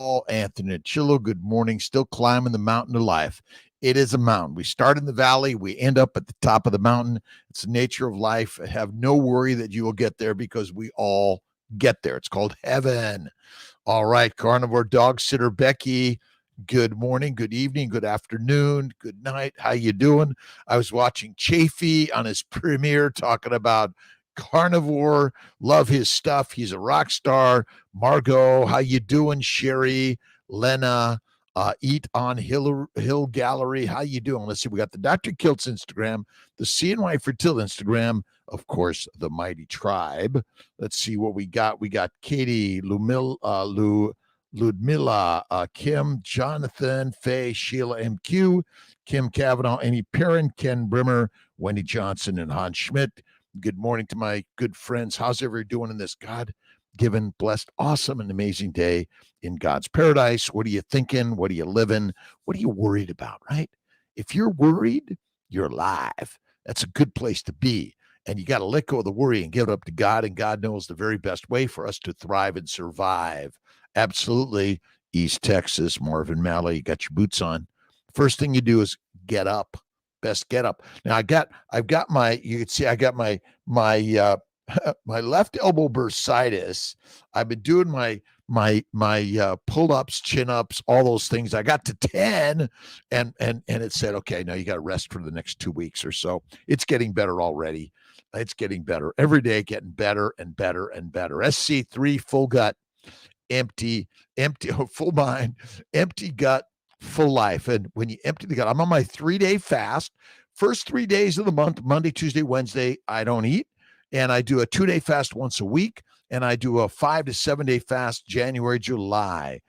Anthony Chillo, good morning. Still climbing the mountain of life. It is a mountain. We start in the valley, we end up at the top of the mountain. It's the nature of life. Have no worry that you will get there because we all get there. It's called heaven. All right, carnivore dog sitter Becky. Good morning, good evening, good afternoon, good night. How you doing? I was watching Chafee on his premiere talking about carnivore. Love his stuff. He's a rock star. Margot, how you doing? Sherry, Lena, Eat on Hill Gallery. How you doing? Let's see. We got the Dr.Kiltz Instagram, the CNY Fertility Instagram, of course, the Mighty Tribe. Let's see what we got. We got Katie, Ludmilla, Kim, Jonathan, Faye, Sheila MQ, Kim Cavanaugh, Amy Perrin, Ken Brimmer, Wendy Johnson, and Hans Schmidt. Good morning to my good friends. How's everybody doing in this God-given, blessed, awesome, and amazing day in God's paradise? What are you thinking? What are you living? What are you worried about, right? If you're worried, you're alive. That's a good place to be. And you got to let go of the worry and give it up to God. And God knows the very best way for us to thrive and survive. Absolutely. East Texas, Marvin Malley, you got your boots on. First thing you do is get up. Best get up. Now I've got my, you can see I got my my left elbow bursitis. I've been doing my pull-ups, chin-ups, all those things. I got to 10 and it said, okay, now you got to rest for the next 2 weeks or so. It's getting better already. It's getting better every day, getting better and better and better. SC3, full gut, empty, full mind, empty gut, full life. And when you empty the gut, I'm on my 3-day fast. First 3 days of the month, Monday, Tuesday, Wednesday, I don't eat. And I do a 2-day fast once a week. And I do a 5 to 7 day fast January, July.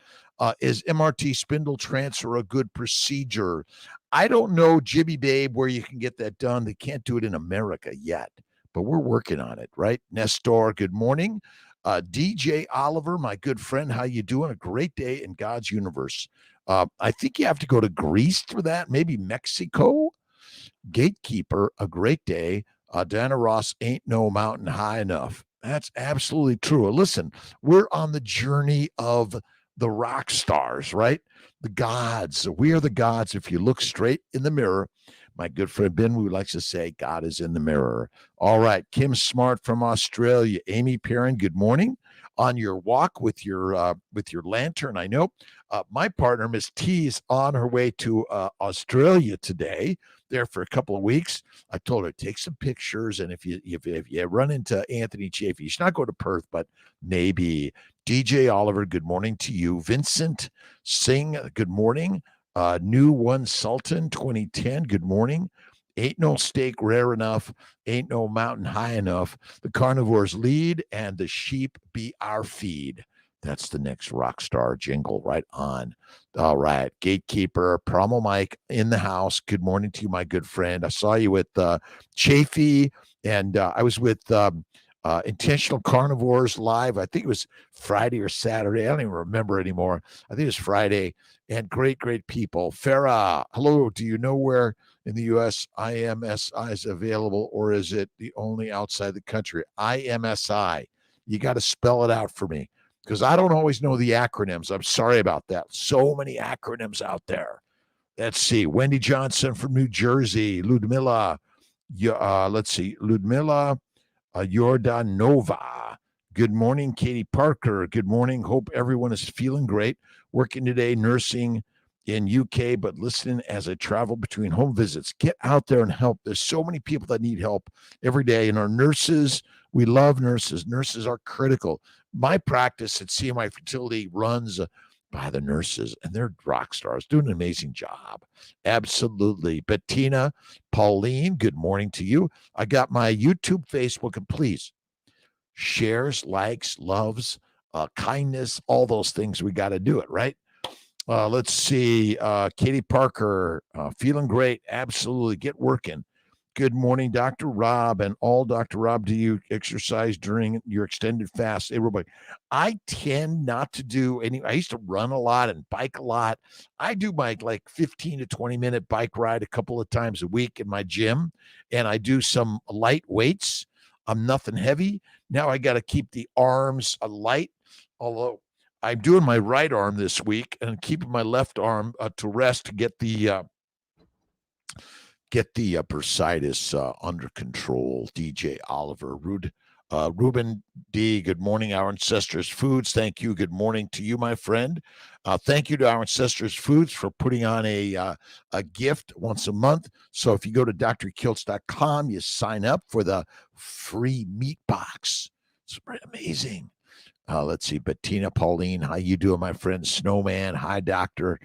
Is MRT spindle transfer a good procedure? I don't know, Jibby Babe, where you can get that done. They can't do it in America yet, but we're working on it, right? Nestor, good morning. DJ Oliver, my good friend, how you doing? A great day in God's universe. I think you have to go to Greece for that, maybe Mexico. Gatekeeper, a great day. Diana Ross, ain't no mountain high enough. That's absolutely true. Listen, we're on the journey of the rock stars, right? The gods. We are the gods. If you look straight in the mirror, my good friend Ben Wu likes to say, God is in the mirror. All right. Kim Smart from Australia. Amy Perrin, good morning. On your walk with your lantern, I know. My partner, Miss T, is on her way to Australia today, there for a couple of weeks. I told her, take some pictures, and if you run into Anthony Chafee, you should not go to Perth, but maybe. DJ Oliver, good morning to you. Vincent Singh, good morning. New One Sultan 2010, good morning. Ain't no steak rare enough, ain't no mountain high enough. The carnivores lead and the sheep be our feed. That's the next rock star jingle, right on. All right, Gatekeeper, Promo Mike in the house. Good morning to you, my good friend. I saw you with Chafee, and I was with Intentional Carnivores live. I think it was Friday or Saturday. I don't even remember anymore. I think it was Friday. And great people. Farah, hello. Do you know where in the U.S. IMSI is available, or is it the only outside the country? IMSI. You got to spell it out for me, because I don't always know the acronyms. I'm sorry about that. So many acronyms out there. Let's see. Wendy Johnson from New Jersey. Ludmilla. Let's see. Ludmilla Yordanova. Good morning, Katie Parker. Good morning. Hope everyone is feeling great. Working today, nursing in UK, but listening as I travel between home visits. Get out there and help. There's so many people that need help every day. And our nurses, we love nurses. Nurses are critical. My practice at CMI Fertility runs by the nurses, and they're rock stars, doing an amazing job. Absolutely. Bettina, Pauline, good morning to you. I got my YouTube, Facebook, and please, shares, likes, loves, kindness, all those things. We got to do it, right? Let's see. Katie Parker, feeling great. Absolutely. Get working. Good morning, Dr. Rob, and all. Dr. Rob, do you exercise during your extended fast? Everybody, I tend not to do any. I used to run a lot and bike a lot. I do my 15 to 20 minute bike ride a couple of times a week in my gym, and I do some light weights. I'm nothing heavy. Now I got to keep the arms light, although I'm doing my right arm this week and keeping my left arm to rest to get the bursitis under control. DJ Oliver, Ruben D. Good morning, Our Ancestors Foods. Thank you. Good morning to you, my friend. Thank you to Our Ancestors Foods for putting on a gift once a month. So if you go to drkiltz.com, you sign up for the free meat box. It's amazing. Let's see, Bettina Pauline, how you doing, my friend? Snowman, hi, Doctor.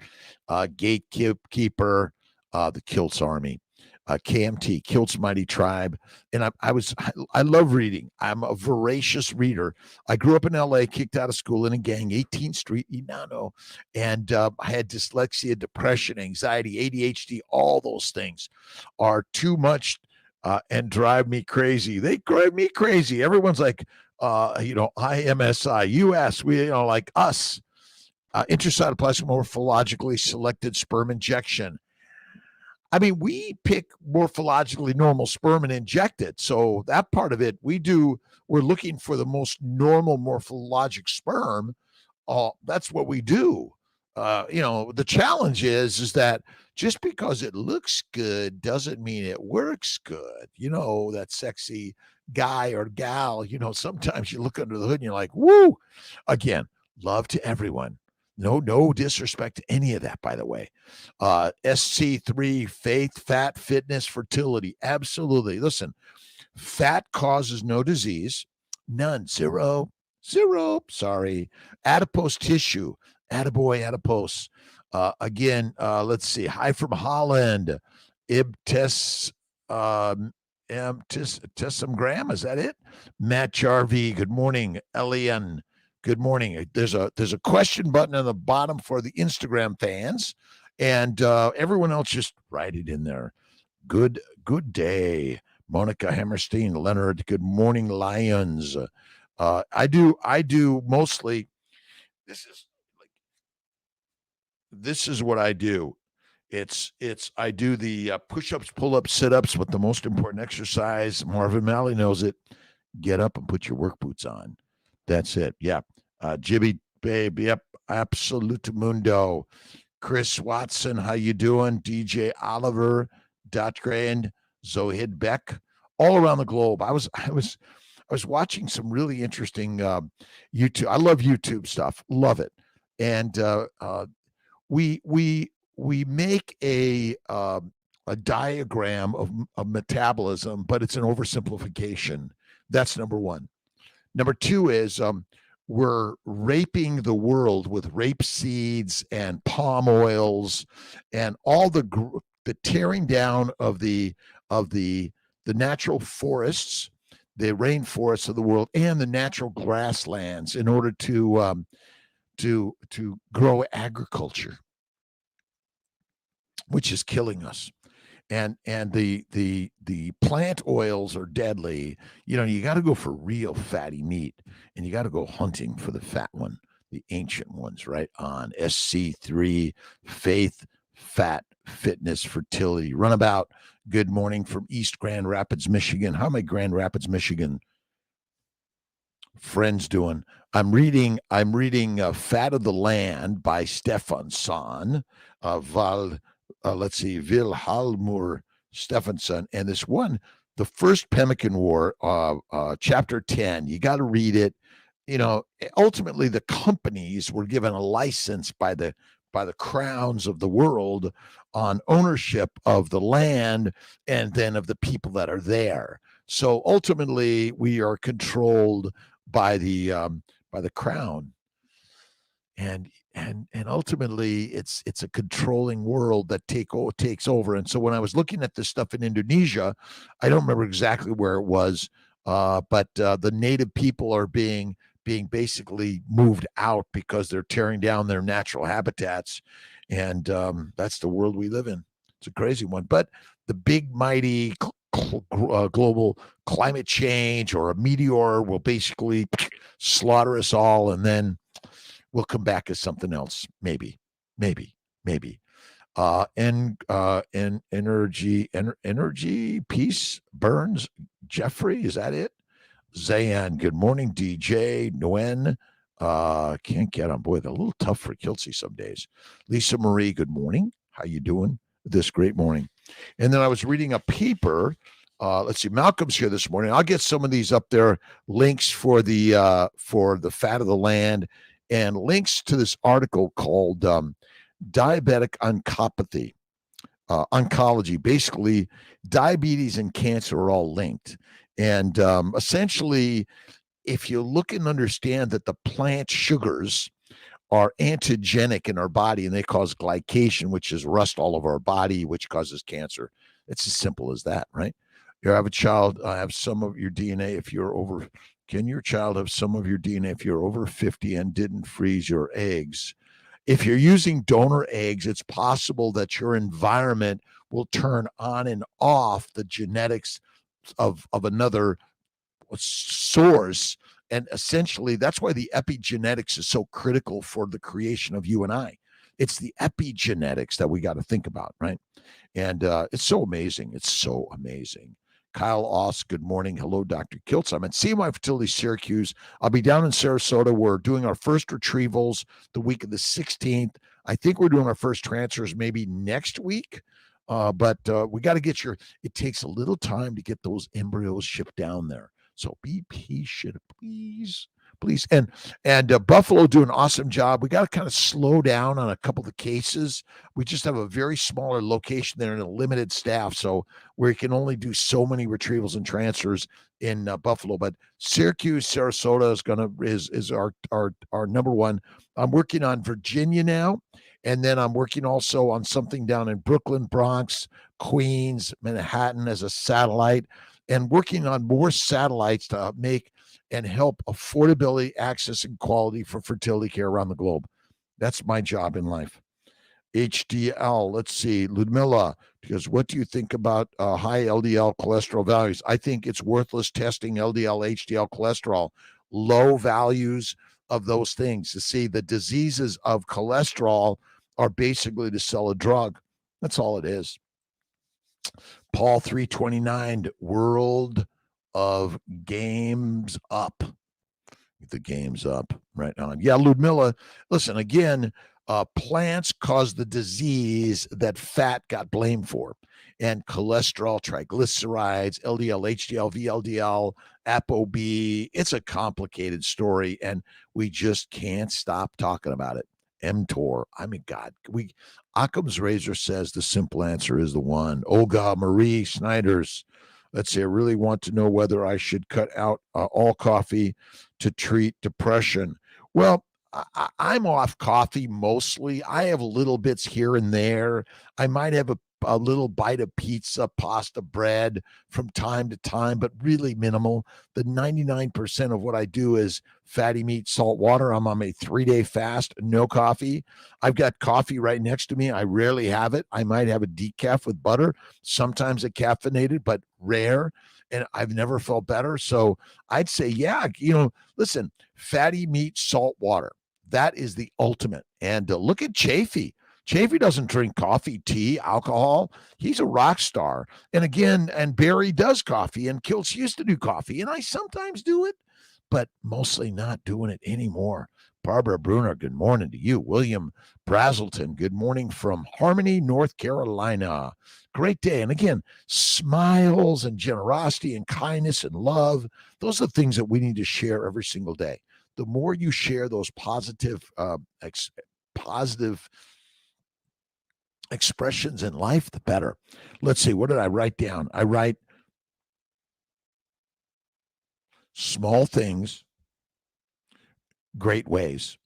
Gatekeeper, the Kiltz Army. KMT, Kiltz Mighty Tribe. And I love reading. I'm a voracious reader. I grew up in LA, kicked out of school in a gang, 18th Street, Inano. And I had dyslexia, depression, anxiety, ADHD. All those things are too much and drive me crazy. They drive me crazy. Everyone's like, IMSI, US, like us, intracytoplasmic morphologically selected sperm injection. I mean, we pick morphologically normal sperm and inject it. So that part of it, we're looking for the most normal morphologic sperm. That's what we do. The challenge is that just because it looks good doesn't mean it works good. That sexy guy or gal, sometimes you look under the hood and you're like, woo. Again, love to everyone. No disrespect to any of that, by the way. SC3, faith, fat, fitness, fertility. Absolutely. Listen, fat causes no disease. None. Zero. Sorry. Adipose tissue. Attaboy, adipose. Again, let's see. Hi from Holland. Ibtes. Tessam Graham, is that it? Matt Jarvie, good morning. Elian, good morning. There's a question button on the bottom for the Instagram fans, and everyone else just write it in there. Good day, Monica Hammerstein, Leonard. Good morning, Lions. I do mostly. This is what I do. I do the push-ups, pull-ups, sit-ups, but the most important exercise, Marvin Malley knows it. Get up and put your work boots on. That's it. Yeah. Jibby Babe. Yep. Absolute Mundo. Chris Watson. How you doing? DJ Oliver. Dot Grand. Zohid Beck. All around the globe. I was watching some really interesting YouTube. I love YouTube stuff. Love it. And we make a diagram of metabolism, but it's an oversimplification. That's number one. Number two is we're raping the world with rape seeds and palm oils and all the tearing down of the natural forests, the rainforests of the world, and the natural grasslands in order to grow agriculture, which is killing us. And the plant oils are deadly. You got to go for real fatty meat, and you got to go hunting for the fat one, the ancient ones, right on. SC3, faith, fat, fitness, fertility. Runabout, good morning from East Grand Rapids, Michigan. How are my Grand Rapids, Michigan friends doing? I'm reading Fat of the Land by Stefansson, let's see, Vilhjalmur Stefansson, and this one, the first Pemmican War, chapter 10. You got to read it. Ultimately, the companies were given a license by the crowns of the world on ownership of the land and then of the people that are there. So ultimately, we are controlled by the crown. And ultimately, it's a controlling world that takes over. And so when I was looking at this stuff in Indonesia, I don't remember exactly where it was, but the native people are being basically moved out because they're tearing down their natural habitats, and that's the world we live in. It's a crazy one. But the big, mighty global climate change or a meteor will basically slaughter us all, and then we'll come back as something else. Maybe. Energy, peace, Burns, Jeffrey, is that it? Zayan, good morning, DJ, Nguyen, Can't get on. Boy, they're a little tough for Kiltzy some days. Lisa Marie, good morning. How you doing this great morning? And then I was reading a paper. Let's see, Malcolm's here this morning. I'll get some of these up there, links for the fat of the land and links to this article called Diabetic Oncopathy. Oncology. Basically, diabetes and cancer are all linked. And essentially, if you look and understand that the plant sugars are antigenic in our body and they cause glycation, which is rust all over our body, which causes cancer. It's as simple as that, right? You have a child, have some of your DNA if you're over. Can your child have some of your DNA if you're over 50 and didn't freeze your eggs? If you're using donor eggs, it's possible that your environment will turn on and off the genetics of another source. And essentially, that's why the epigenetics is so critical for the creation of you and I. It's the epigenetics that we got to think about, right? And it's so amazing. It's so amazing. Kyle Oss, good morning. Hello, Dr. Kiltz. I'm at CMI Fertility Syracuse. I'll be down in Sarasota. We're doing our first retrievals the week of the 16th. I think we're doing our first transfers maybe next week. But we got to get it takes a little time to get those embryos shipped down there. So be patient, please. And Buffalo do an awesome job. We got to kind of slow down on a couple of the cases. We just have a very smaller location there and a limited staff, so we can only do so many retrievals and transfers in Buffalo. But Syracuse, Sarasota is our number one. I'm working on Virginia now, and then I'm working also on something down in Brooklyn, Bronx, Queens, Manhattan as a satellite, and working on more satellites to make and help affordability, access, and quality for fertility care around the globe. That's my job in life. HDL, let's see, Ludmilla, because what do you think about high LDL cholesterol values? I think it's worthless testing LDL, HDL cholesterol, low values of those things. To see the diseases of cholesterol are basically to sell a drug. That's all it is. Paul 329, World of Games Up. The game's up right on. Yeah, Ludmilla, listen, again, plants cause the disease that fat got blamed for. And cholesterol, triglycerides, LDL, HDL, VLDL, ApoB, it's a complicated story, and we just can't stop talking about it. mTOR, I mean, God, Occam's razor says the simple answer is the one. Olga Marie Snyder's, let's say, I really want to know whether I should cut out all coffee to treat depression. Well, I'm off coffee mostly. I have little bits here and there. I might have a little bite of pizza, pasta, bread from time to time, but really minimal. The 99% of what I do is fatty meat, salt water. I'm on a 3-day fast, no coffee. I've got coffee right next to me. I rarely have it. I might have a decaf with butter, sometimes a caffeinated, but rare. And I've never felt better. So I'd say, yeah, listen, fatty meat, salt water. That is the ultimate. And look at Chafee. Chafee doesn't drink coffee, tea, alcohol. He's a rock star. And again, and Barry does coffee, and Kiltz used to do coffee. And I sometimes do it, but mostly not doing it anymore. Barbara Bruner, good morning to you. William Brazelton, good morning from Harmony, North Carolina. Great day. And again, smiles and generosity and kindness and love, those are the things that we need to share every single day. The more you share those positive expressions in life, the better. Let's see, what did I write down? I write small things, great ways.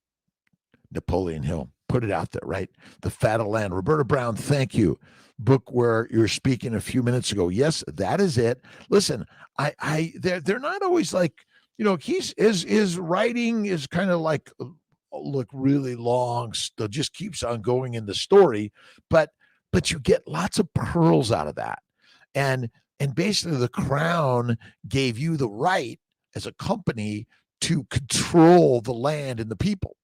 Napoleon Hill, put it out there, right? The Fat of Land. Roberta Brown, thank you. Book where you're speaking a few minutes ago. Yes, that is it. Listen, they're not always like, his writing is kind of like, look, really long, still just keeps on going in the story, but you get lots of pearls out of that. And basically the Crown gave you the right as a company to control the land and the people.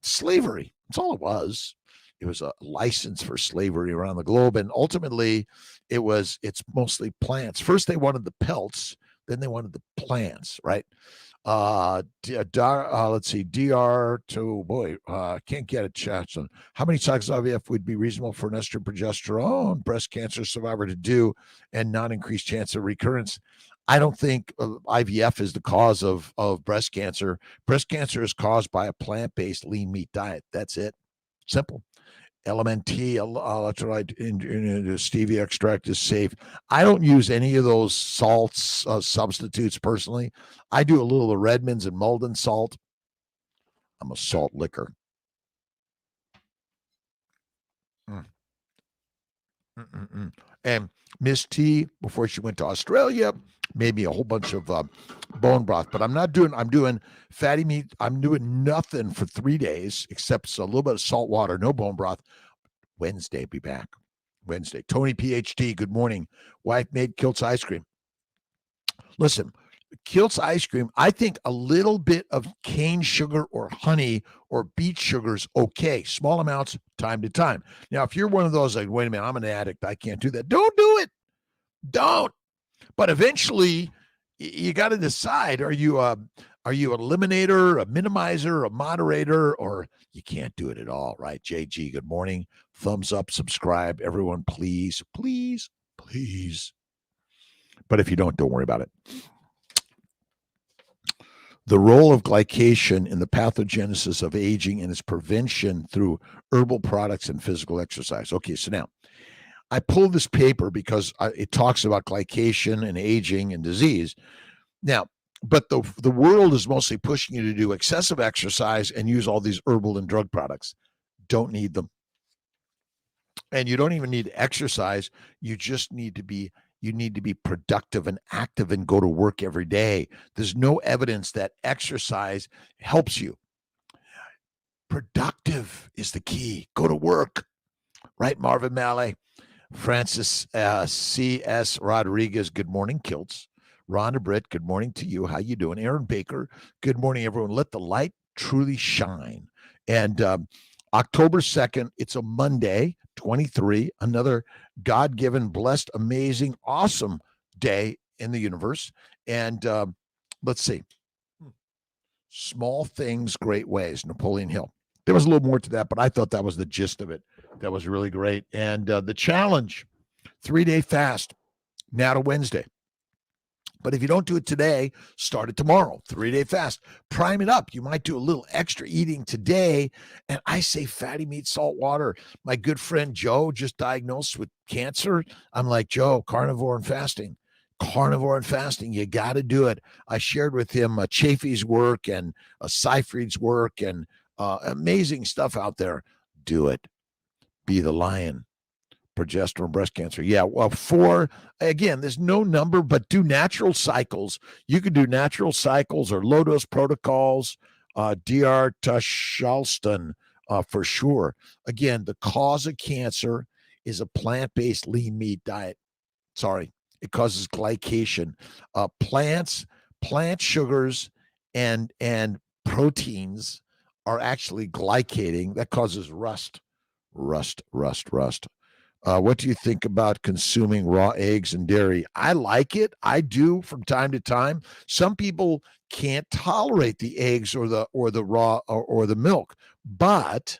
Slavery, that's all it was. It was a license for slavery around the globe. And ultimately it's mostly plants. First, they wanted the pelts. Then they wanted the plants, right? Let's see, can't get it. Jackson. How many cycles of IVF would be reasonable for an estrogen progesterone breast cancer survivor to do and not increase chance of recurrence? I don't think IVF is the cause of breast cancer. Breast cancer is caused by a plant-based lean meat diet. That's it. Simple. LMNT, electrolyte in stevia extract is safe. I don't use any of those salts substitutes personally. I do a little of Redmond's and Malden salt. I'm a salt licker. And Miss T, before she went to Australia, made me a whole bunch of bone broth. But I'm doing fatty meat. I'm doing nothing for 3 days except a little bit of salt water, no bone broth. Wednesday, be back. Wednesday. Tony PhD, good morning. Wife made Kiltz ice cream. Listen, Kiltz ice cream, I think a little bit of cane sugar or honey or beet sugar is okay. Small amounts, time to time. Now, if you're one of those like, wait a minute, I'm an addict, I can't do that. Don't do it. Don't. But eventually, you got to decide: are you an eliminator, a minimizer, a moderator, or you can't do it at all, right? JG, good morning. Thumbs up, subscribe, everyone, please, please, please. But if you don't worry about it. The role of glycation in the pathogenesis of aging and its prevention through herbal products and physical exercise. Okay, so now I pulled this paper because it talks about glycation and aging and disease. Now, but the world is mostly pushing you to do excessive exercise and use all these herbal and drug products. Don't need them. And you don't even need to exercise. You just need to be productive and active and go to work every day. There's no evidence that exercise helps you. Productive is the key. Go to work. Right, Marvin Mallet? Francis C.S. Rodriguez, good morning, Kiltz. Rhonda Britt, good morning to you. How you doing? Aaron Baker, good morning, everyone. Let the light truly shine. And October 2nd, it's a Monday, 23, another God-given, blessed, amazing, awesome day in the universe. And let's see. Small things, great ways, Napoleon Hill. There was a little more to that, but I thought that was the gist of it. That was really great. And the challenge, 3-day fast, now to Wednesday. But if you don't do it today, start it tomorrow. 3-day fast. Prime it up. You might do a little extra eating today. And I say fatty meat, salt water. My good friend Joe just diagnosed with cancer. I'm like, Joe, carnivore and fasting. Carnivore and fasting. You got to do it. I shared with him Chafee's work and Seyfried's work and amazing stuff out there. Do it. Be the lion. Progesterone, breast cancer. Yeah, well, again, there's no number, but do natural cycles. You could do natural cycles or low-dose protocols, Dr. Tushalston, for sure. Again, the cause of cancer is a plant-based lean meat diet. Sorry, it causes glycation. Plant sugars and proteins are actually glycating. That causes rust. What do you think about consuming raw eggs and dairy? I like it. I do from time to time. Some people can't tolerate the eggs or the raw or the milk, but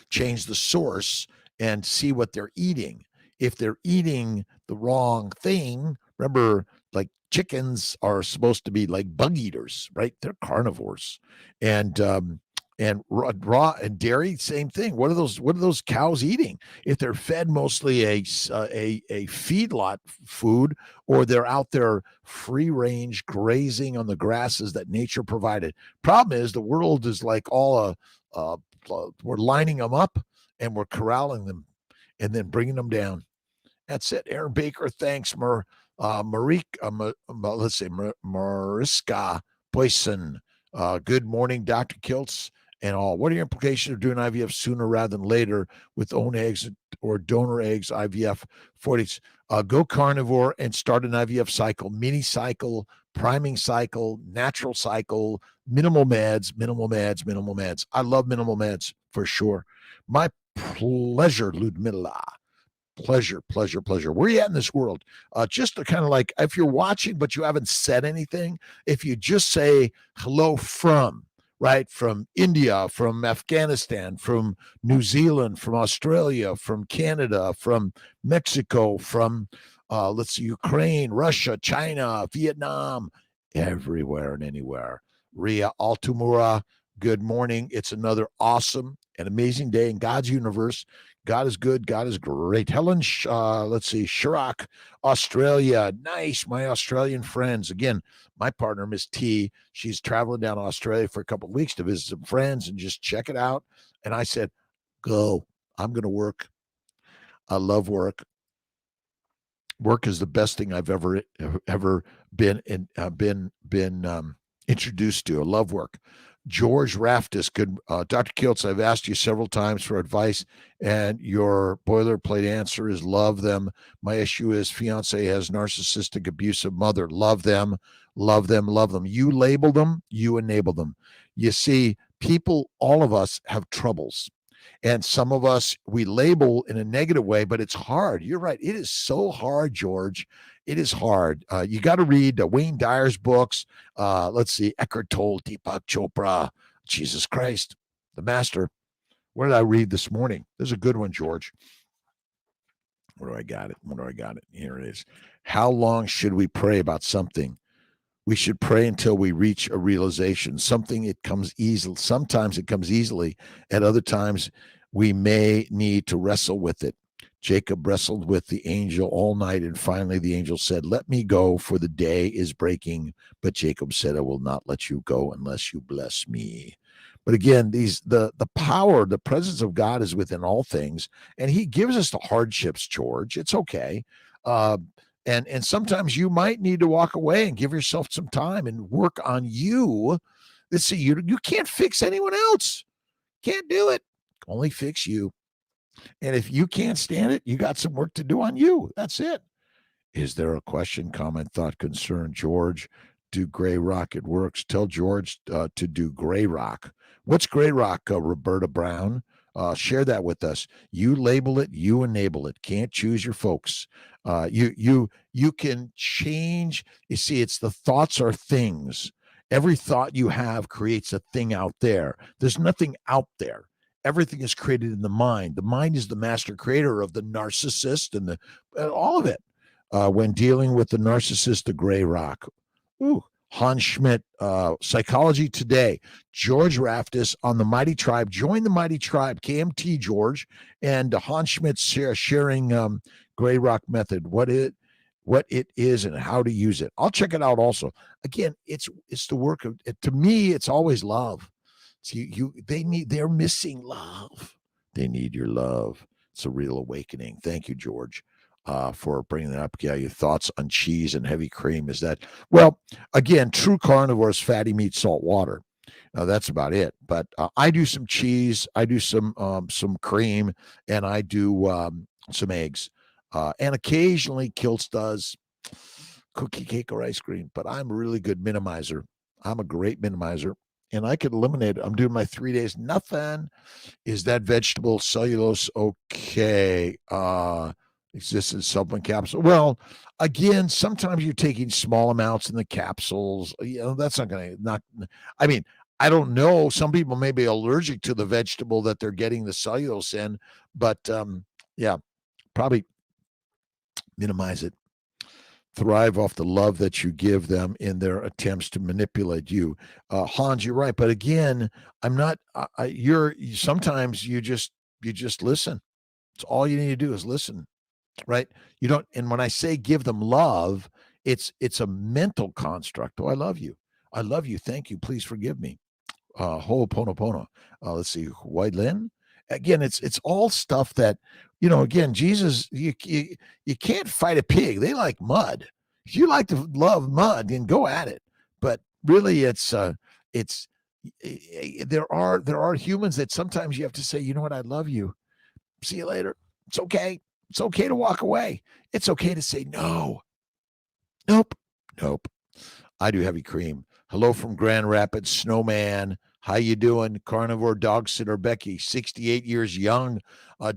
change the source and see what they're eating. If they're eating the wrong thing, remember, like chickens are supposed to be like bug eaters, right? They're carnivores, and raw and dairy, same thing. What are those cows eating? If they're fed mostly a feedlot food, or they're out there free range grazing on the grasses that nature provided. Problem is, the world is like all we're lining them up and we're corralling them and then bringing them down. That's it. Aaron Baker, thanks. Mariska Boyson. Good morning, Dr. Kiltz and all. What are your implications of doing IVF sooner rather than later with own eggs or donor eggs, IVF 40s? Go carnivore and start an IVF cycle, mini cycle, priming cycle, natural cycle, minimal meds. I love minimal meds for sure. My pleasure, Ludmilla. Pleasure. Where are you at in this world? Just to kind of like, if you're watching but you haven't said anything, if you just say hello from, right, from India, from Afghanistan, from New Zealand, from Australia, from Canada, from Mexico, from let's see, Ukraine, Russia, China, Vietnam, everywhere and anywhere. Ria Altumura, good morning. It's another awesome and amazing day in God's universe. God is good. God is great. Helen, let's see, Chirac, Australia. Nice. My Australian friends. Again, my partner, Miss T, she's traveling down to Australia for a couple of weeks to visit some friends and just check it out. And I said, go. I'm going to work. I love work. Work is the best thing I've ever been introduced to. I love work. George Raftis, good. Dr. Kiltz, I've asked you several times for advice, and your boilerplate answer is love them. My issue is fiance has narcissistic, abusive mother. Love them, love them, love them. You label them, you enable them. You see, people, all of us have troubles. And some of us, we label in a negative way, but it's hard. You're right. It is so hard, George. It is hard. You got to read Wayne Dyer's books. Let's see, Eckhart Tolle, Deepak Chopra, Jesus Christ, the master. What did I read this morning? There's a good one, George. Where do I got it? Here it is. How long should we pray about something? We should pray until we reach a realization. Sometimes it comes easily. At other times, we may need to wrestle with it. Jacob wrestled with the angel all night, and finally the angel said, "Let me go, for the day is breaking." But Jacob said, "I will not let you go unless you bless me." But again, the power, the presence of God is within all things, and he gives us the hardships, George. It's okay. And sometimes you might need to walk away and give yourself some time and work on you. Let's see, you can't fix anyone else. Can't do it. Only fix you. And if you can't stand it, you got some work to do on you. That's it. Is there a question, comment, thought, concern? George, do Gray Rock, it works. Tell George to do Gray Rock. What's Gray Rock, Roberta Brown? Share that with us. You label it, you enable it. Can't choose your folks. You can change. You see, it's the thoughts are things. Every thought you have creates a thing out there. There's nothing out there. Everything is created in the mind. The mind is the master creator of the narcissist and all of it. When dealing with the narcissist, the Gray Rock. Ooh, Hans Schmidt, Psychology Today. George Raftis on the Mighty Tribe. Join the Mighty Tribe, KMT George, and Hans Schmidt sharing Gray Rock method, what it is and how to use it. I'll check it out also. Again, it's the work of, to me, it's always love. See, they're missing love. They need your love. It's a real awakening. Thank you, George, for bringing that up. Yeah, your thoughts on cheese and heavy cream is that, well, again, true carnivores, fatty meat, salt water. That's about it. But I do some cheese, I do some cream, and I do some eggs. And occasionally Kiltz does cookie, cake, or ice cream. But I'm a really good minimizer. I'm a great minimizer. And I could eliminate it. I'm doing my 3 days. Nothing. Is that vegetable cellulose okay? Exists in supplement capsule. Well, again, sometimes you're taking small amounts in the capsules. That's not going to I mean, I don't know. Some people may be allergic to the vegetable that they're getting the cellulose in, but yeah, probably minimize it. Thrive off the love that you give them in their attempts to manipulate you. Hans, you're right. But again, I'm not, sometimes you just listen. It's all you need to do is listen, right? You don't, and when I say give them love, it's a mental construct. Oh, I love you. I love you. Thank you. Please forgive me. Ho'oponopono. Let's see. White Lynn. Again, it's all stuff that, again, Jesus, you can't fight a pig. They like mud. If you like to love mud, then go at it. But really, there are humans that sometimes you have to say, you know what, I love you. See you later. It's okay. It's okay to walk away. It's okay to say no. Nope. I do heavy cream. Hello from Grand Rapids, Snowman. How you doing, carnivore dog sitter Becky? 68 years young,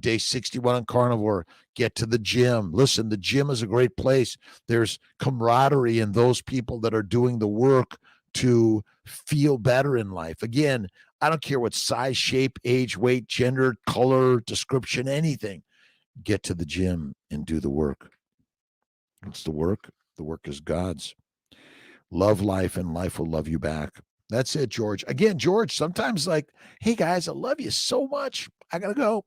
day 61 on carnivore. Get to the gym. Listen, the gym is a great place. There's camaraderie in those people that are doing the work to feel better in life. Again, I don't care what size, shape, age, weight, gender, color, description, anything. Get to the gym and do the work. What's the work? The work is God's. Love life and life will love you back. That's it, George. Again, George, sometimes like, hey guys, I love you so much. I gotta go.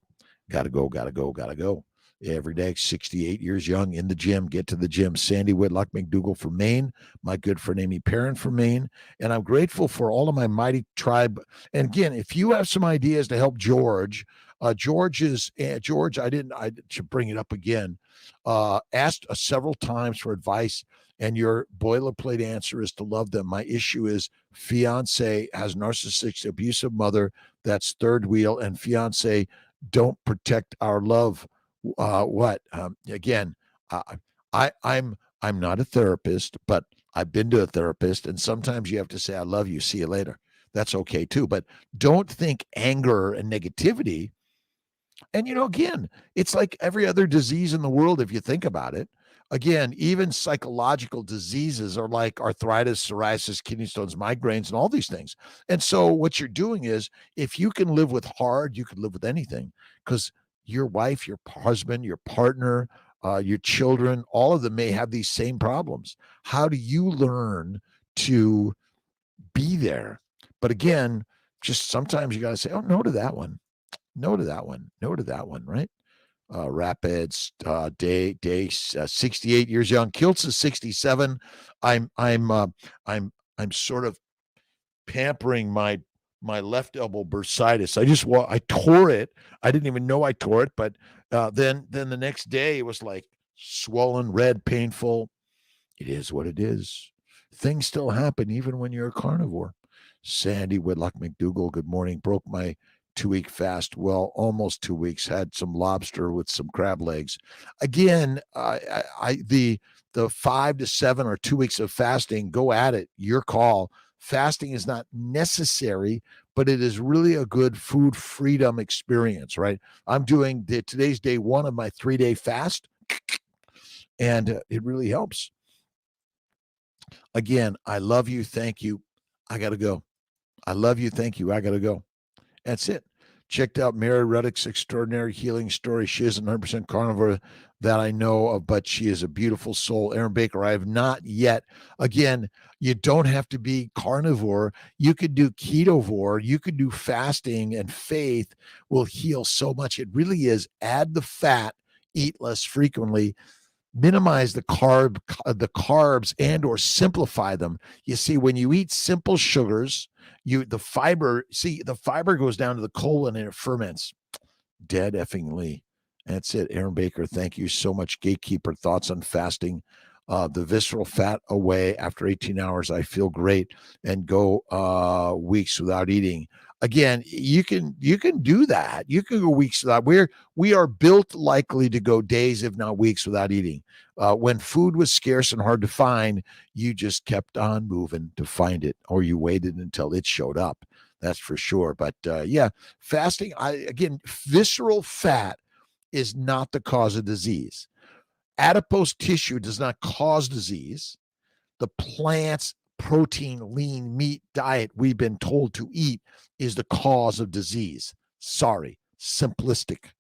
Gotta go, gotta go, gotta go. Every day, 68 years young, in the gym, get to the gym. Sandy Whitlock McDougall from Maine, my good friend Amy Perrin from Maine. And I'm grateful for all of my mighty tribe. And again, if you have some ideas to help George, George, I should bring it up again, asked several times for advice, and your boilerplate answer is to love them. My issue is fiance has narcissistic, abusive mother. That's third wheel, and fiance don't protect our love. What? Again, I'm not a therapist, but I've been to a therapist, and sometimes you have to say, "I love you. See you later." That's okay too. But don't think anger and negativity. And again, it's like every other disease in the world if you think about it. Again, even psychological diseases are like arthritis, psoriasis, kidney stones, migraines, and all these things. And so what you're doing is if you can live with hard, you can live with anything, because your wife, your husband, your partner, your children, all of them may have these same problems. How do you learn to be there? But again, just sometimes you got to say, oh, no to that one. No to that one. No to that one, right? Rapids, day 68 years young. Kiltz is 67. I'm sort of pampering my left elbow bursitis. I tore it. I didn't even know I tore it, but then the next day it was like swollen, red, painful. It is what it is. Things still happen even when you're a carnivore. Sandy Whitlock McDougall, good morning. Broke my 2-week fast. Well, almost 2 weeks. Had some lobster with some crab legs. Again, the 5 to 7 or 2 weeks of fasting, go at it. Your call. Fasting is not necessary, but it is really a good food freedom experience, right? I'm doing today's day 1 of my 3-day fast, and it really helps. Again, I love you. Thank you. I got to go. I love you. Thank you. I got to go. That's it. Checked out Mary Reddick's extraordinary healing story. She isn't 100% carnivore that I know of, but she is a beautiful soul. Aaron Baker, I have not yet. Again, you don't have to be carnivore. You could do ketovore. You could do fasting, and faith will heal so much. It really is. Add the fat, eat less frequently, minimize the carbs and or simplify them. You see, when you eat simple sugars, the fiber goes down to the colon and it ferments. Dead effingly. That's it. Aaron Baker, thank you so much. Gatekeeper, thoughts on fasting. The visceral fat away after 18 hours. I feel great, and go weeks without eating. Again, you can do that. You can go weeks without. We are built likely to go days, if not weeks, without eating. When food was scarce and hard to find, you just kept on moving to find it, or you waited until it showed up. That's for sure. But yeah, fasting. Again, visceral fat is not the cause of disease. Adipose tissue does not cause disease. The plant's protein, lean meat diet we've been told to eat is the cause of disease. Sorry, simplistic.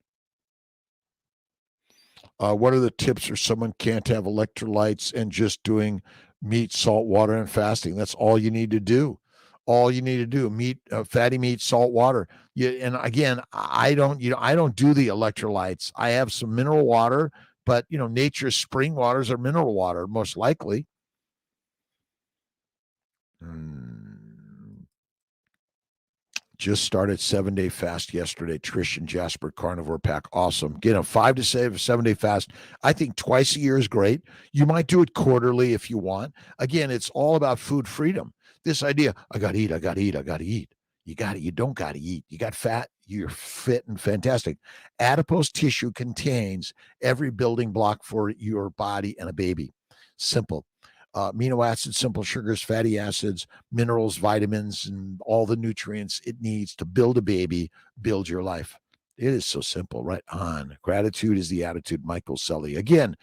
What are the tips for someone can't have electrolytes and just doing meat, salt, water, and fasting? That's all you need to do. All you need to do: meat, fatty meat, salt, water. And again, I don't do the electrolytes. I have some mineral water, but nature's spring waters are mineral water, most likely. Just started 7-day fast yesterday. Trish and Jasper Carnivore Pack. Awesome. Get a 5 to 7-day fast. I think twice a year is great. You might do it quarterly if you want. Again, it's all about food freedom. This idea, I got to eat, I got to eat, I got to eat. You don't got to eat. You got fat, you're fit and fantastic. Adipose tissue contains every building block for your body and a baby. Simple. amino acids, simple sugars, fatty acids, minerals, vitamins, and all the nutrients it needs to build a baby, build your life. It is so simple, right on. Gratitude is the attitude, Michael Sully. Again,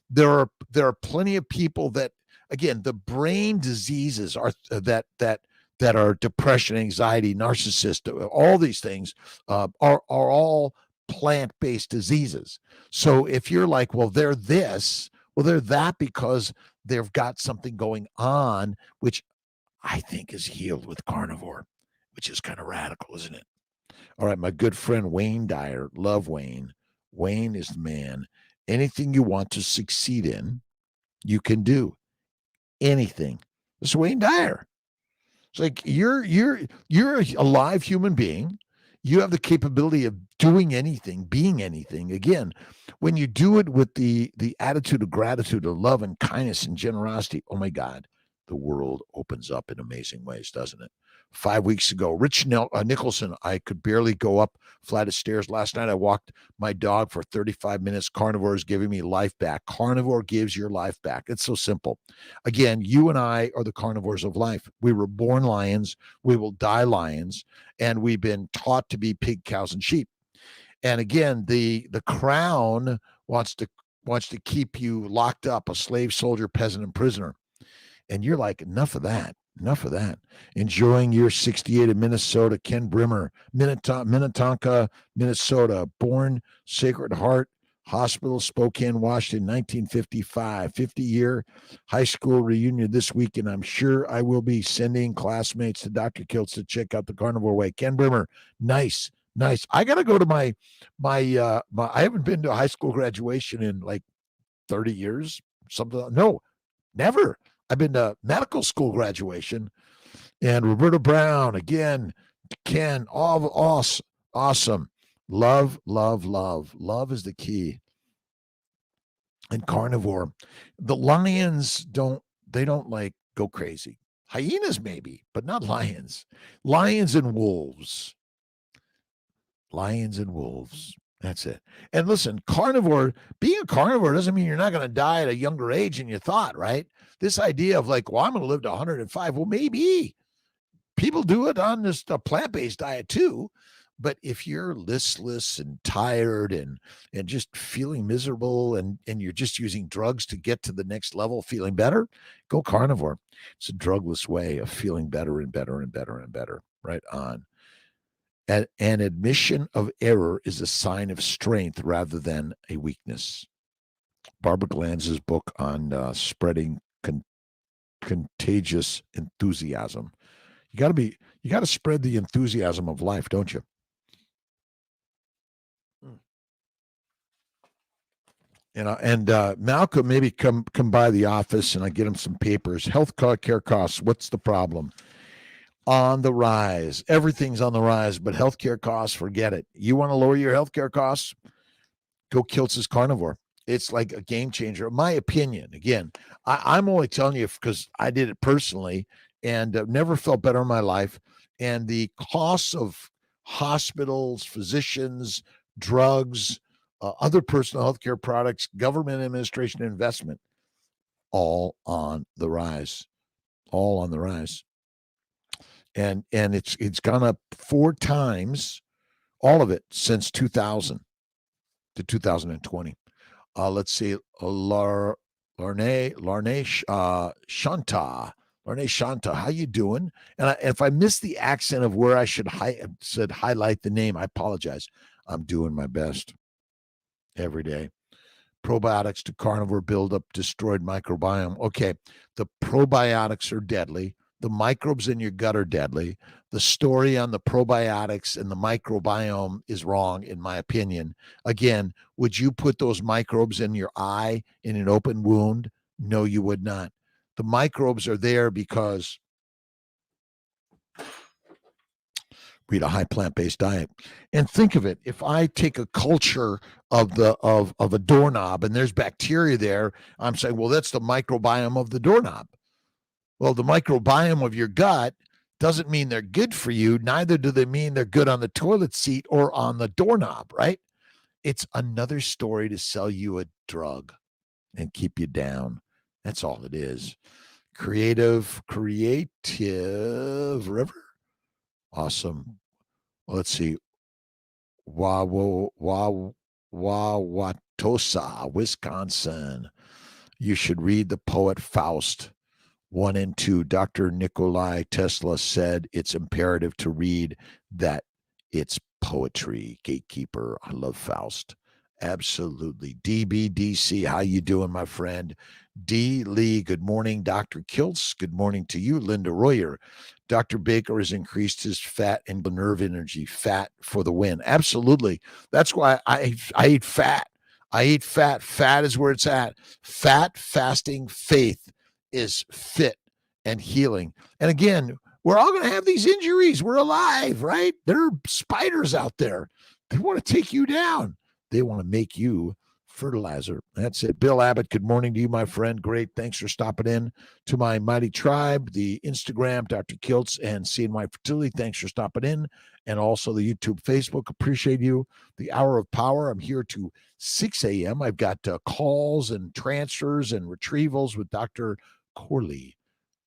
there are plenty of people that, again, the brain diseases are that are depression, anxiety, narcissist, all these things are all plant-based diseases. So if you're like, well, they're this, well, they're that because they've got something going on, which I think is healed with carnivore, which is kind of radical, isn't it? All right, my good friend Wayne Dyer, love Wayne. Wayne is the man. Anything you want to succeed in, you can do. Anything. This is Wayne Dyer. It's like you're a live human being. You have the capability of doing anything, being anything. Again, when you do it with the attitude of gratitude, of love and kindness and generosity, oh my God, the world opens up in amazing ways, doesn't it? 5 weeks ago, Rich Nicholson, I could barely go up flight of stairs. Last night, I walked my dog for 35 minutes. Carnivore is giving me life back. Carnivore gives your life back. It's so simple. Again, you and I are the carnivores of life. We were born lions. We will die lions. And we've been taught to be pig, cows, and sheep. And again, the crown wants to keep you locked up, a slave, soldier, peasant, and prisoner. And you're like, enough of that. Enough of that. Enjoying year 68 in Minnesota, Ken Brimmer, Minnetonka, Minnesota, born Sacred Heart Hospital, Spokane, Washington, 1955, 50-year high school reunion this week, and I'm sure I will be sending classmates to Dr. Kiltz to check out the Carnivore Way. Ken Brimmer, nice. I got to go to my I haven't been to a high school graduation in like 30 years, something. No, never. I've been to medical school graduation, and Roberta Brown again, Ken, all awesome. Love is the key. And carnivore, the lions don't like go crazy. Hyenas maybe, but not lions. Lions and wolves. That's it. And listen, being a carnivore doesn't mean you're not going to die at a younger age than you thought, right? This idea of like, well, I'm going to live to 105. Well, maybe people do it on this plant-based diet too. But if you're listless and tired and just feeling miserable and you're just using drugs to get to the next level, feeling better, go carnivore. It's a drugless way of feeling better and better and better and better. Right on. An admission of error is a sign of strength rather than a weakness. Barbara Glanz's book on spreading contagious enthusiasm. You got to spread the enthusiasm of life, don't you? And Malcolm, maybe come by the office and I get him some papers. Health care costs. What's the problem? On the rise. Everything's on the rise, but healthcare costs, forget it. You want to lower your healthcare costs? Go Kiltz's Carnivore. It's like a game changer. In my opinion, again, I'm only telling you because I did it personally and never felt better in my life. And the costs of hospitals, physicians, drugs, other personal healthcare products, government administration, investment, all on the rise. All on the rise. And it's gone up 4 times, all of it since 2000 to 2020. Let's see, Larne Shanta, how you doing? And if I missed the accent of where I should said highlight the name, I apologize. I'm doing my best every day. Probiotics to carnivore buildup, destroyed microbiome. Okay, the probiotics are deadly. The microbes in your gut are deadly. The story on the probiotics and the microbiome is wrong, in my opinion. Again, would you put those microbes in your eye in an open wound? No, you would not. The microbes are there because we eat a high plant-based diet. And think of it, if I take a culture of a doorknob and there's bacteria there, I'm saying, well, that's the microbiome of the doorknob. Well, the microbiome of your gut doesn't mean they're good for you. Neither do they mean they're good on the toilet seat or on the doorknob, right? It's another story to sell you a drug and keep you down. That's all it is. Creative River. Awesome. Let's see. Wauwatosa, Wisconsin. You should read the poet Faust 1 and 2. Dr. Nikolai Tesla said it's imperative to read that. It's poetry. Gatekeeper. I love Faust. Absolutely. DBDC, how you doing, my friend? D. Lee, good morning. Dr. Kiltz, good morning to you. Linda Royer. Dr. Baker has increased his fat and nerve energy. Fat for the win. Absolutely. That's why I eat fat. I eat fat. Fat is where it's at. Fat, fasting, faith is fit and healing. And again, we're all going to have these injuries. We're alive, right? There are spiders out there. They want to take you down. They want to make you fertilizer. That's it. Bill Abbott, good morning to you, my friend. Great. Thanks for stopping in to my mighty tribe, the Instagram, Dr. Kiltz, and Seeing My Fertility. Thanks for stopping in. And also the YouTube, Facebook. Appreciate you. The Hour of Power. I'm here to 6 a.m. I've got calls and transfers and retrievals with Dr. Corley.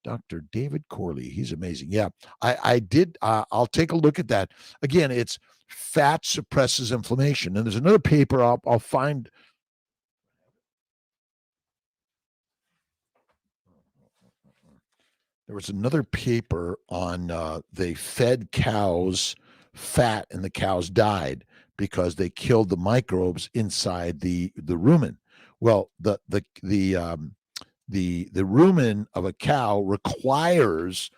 Dr. David Corley. He's amazing. Yeah, I did. I'll take a look at that. Again, it's fat suppresses inflammation. And there's another paper I'll find. There was another paper on they fed cows fat and the cows died because they killed the microbes inside the rumen. Well, the rumen of a cow requires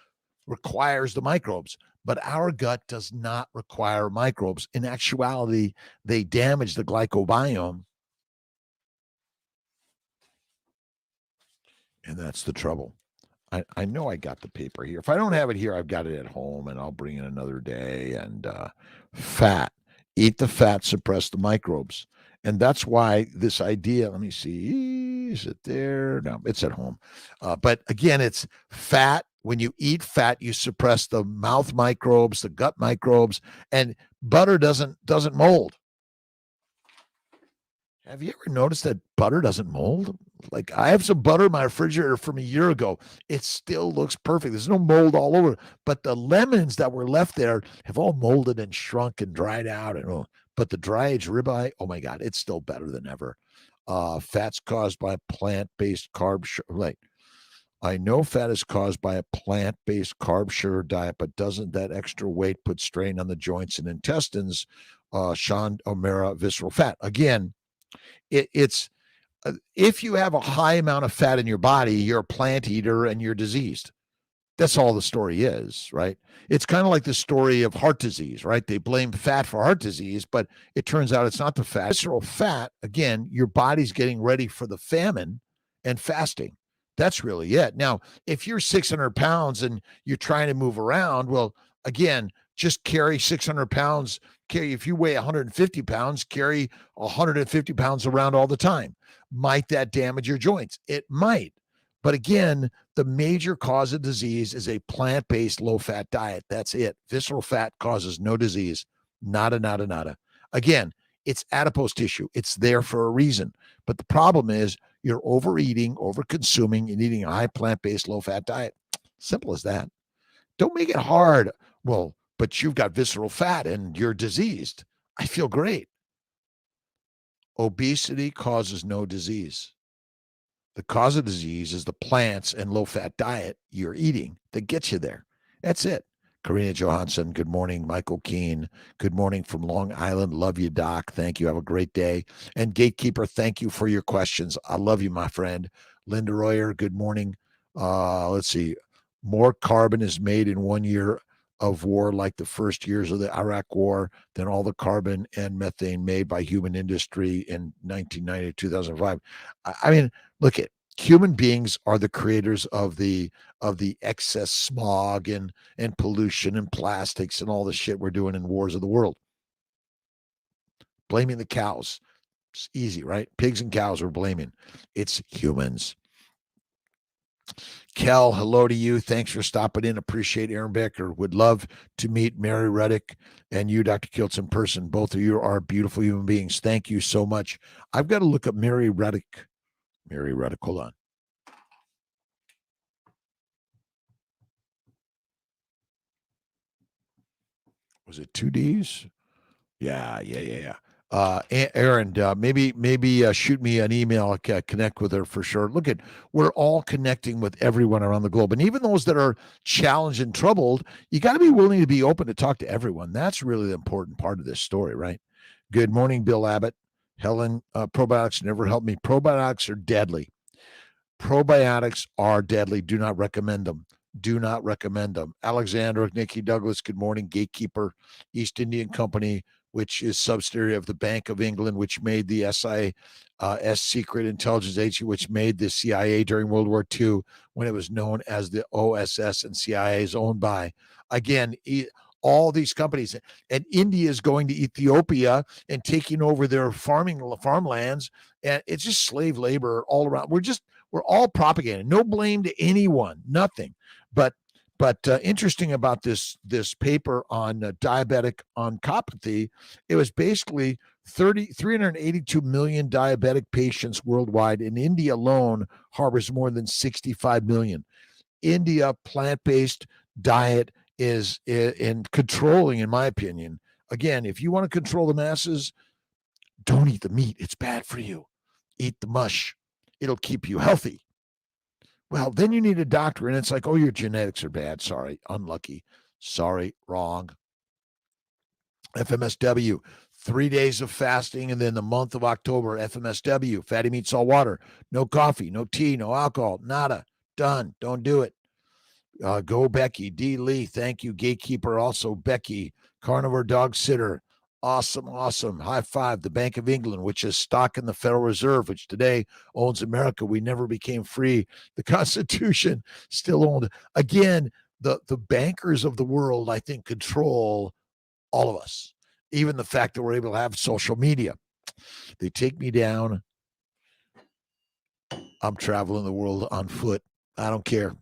the microbes, but our gut does not require microbes. In actuality, they damage the glycobiome, and that's the trouble. I know I got the paper here. If I don't have it here, I've got it at home, and I'll bring it another day. And fat, eat the fat, suppress the microbes. And that's why this idea, let me see, is it there? No, it's at home. But again, it's fat. When you eat fat, you suppress the mouth microbes, the gut microbes, and butter doesn't mold. Have you ever noticed that butter doesn't mold? Like I have some butter in my refrigerator from a year ago. It still looks perfect. There's no mold all over. But the lemons that were left there have all molded and shrunk and dried out. And but the dry aged ribeye, oh my God, it's still better than ever. Fats caused by plant-based carb. Right. I know fat is caused by a plant-based carb sugar diet, but doesn't that extra weight put strain on the joints and intestines? Sean O'Mara, visceral fat. Again, it's if you have a high amount of fat in your body, you're a plant eater and you're diseased. That's all the story is, right? It's kind of like the story of heart disease, right? They blame fat for heart disease, but it turns out it's not the fat. Visceral fat, again, your body's getting ready for the famine and fasting. That's really it. Now, if you're 600 pounds and you're trying to move around, well, again, just carry 600 pounds. If you weigh 150 pounds, carry 150 pounds around all the time. Might that damage your joints? It might. But again, the major cause of disease is a plant-based low-fat diet. That's it. Visceral fat causes no disease. Nada, nada, nada. Again, it's adipose tissue. It's there for a reason. But the problem is you're overeating, overconsuming, and eating a high plant-based low-fat diet. Simple as that. Don't make it hard. Well, but you've got visceral fat and you're diseased. I feel great. Obesity causes no disease. The cause of disease is the plants and low-fat diet you're eating that gets you there. That's it. Karina Johansson, good morning. Michael Keene, good morning from Long Island. Love you, Doc. Thank you. Have a great day. And Gatekeeper, thank you for your questions. I love you, my friend. Linda Royer, good morning. Let's see. More carbon is made in 1 year of war, like the first years of the Iraq War, than all the carbon and methane made by human industry in 1990 to 2005. I mean, look at human beings are the creators of the excess smog and pollution and plastics and all the shit we're doing in wars of the world. Blaming the cows. It's easy, right? Pigs and cows we're blaming. It's humans. Kel, hello to you. Thanks for stopping in. Appreciate Aaron Becker. Would love to meet Mary Reddick and you, Dr. Kiltz, in person. Both of you are beautiful human beings. Thank you so much. I've got to look up Mary Reddick. Hold on. Was it 2Ds? Yeah. Aaron, maybe shoot me an email. I can connect with her for sure. Look at, we're all connecting with everyone around the globe, and even those that are challenged and troubled. You got to be willing to be open to talk to everyone. That's really the important part of this story, right? Good morning, Bill Abbott. Helen, probiotics never helped me. Probiotics are deadly. Probiotics are deadly. Do not recommend them. Do not recommend them. Alexander, Nikki Douglas, good morning. Gatekeeper, East Indian Company, which is subsidiary of the Bank of England, which made the SIS Secret Intelligence Agency, which made the CIA during World War II, when it was known as the OSS, and CIA is owned by, again, all these companies. And India is going to Ethiopia and taking over their farmlands. And it's just slave labor all around. We're all propagating. No blame to anyone, nothing. But interesting about this paper on diabetic oncopathy, it was basically 382 million diabetic patients worldwide. In India alone harbors more than 65 million. India plant-based diet is in controlling, in my opinion. Again, if you want to control the masses, don't eat the meat. It's bad for you. Eat the mush. It'll keep you healthy. Well, then you need a doctor, and it's like, oh, your genetics are bad. Sorry, unlucky. Sorry, wrong. FMSW, 3 days of fasting, and then the month of October, FMSW, fatty meat, salt water, no coffee, no tea, no alcohol, nada. Done. Don't do it. Go Becky. D. Lee, thank you. Gatekeeper, also Becky. Carnivore Dog Sitter. Awesome. High five. The Bank of England, which is stock in the Federal Reserve, which today owns America. We never became free. The Constitution still owned. Again, the bankers of the world, I think, control all of us. Even the fact that we're able to have social media. They take me down. I'm traveling the world on foot. I don't care.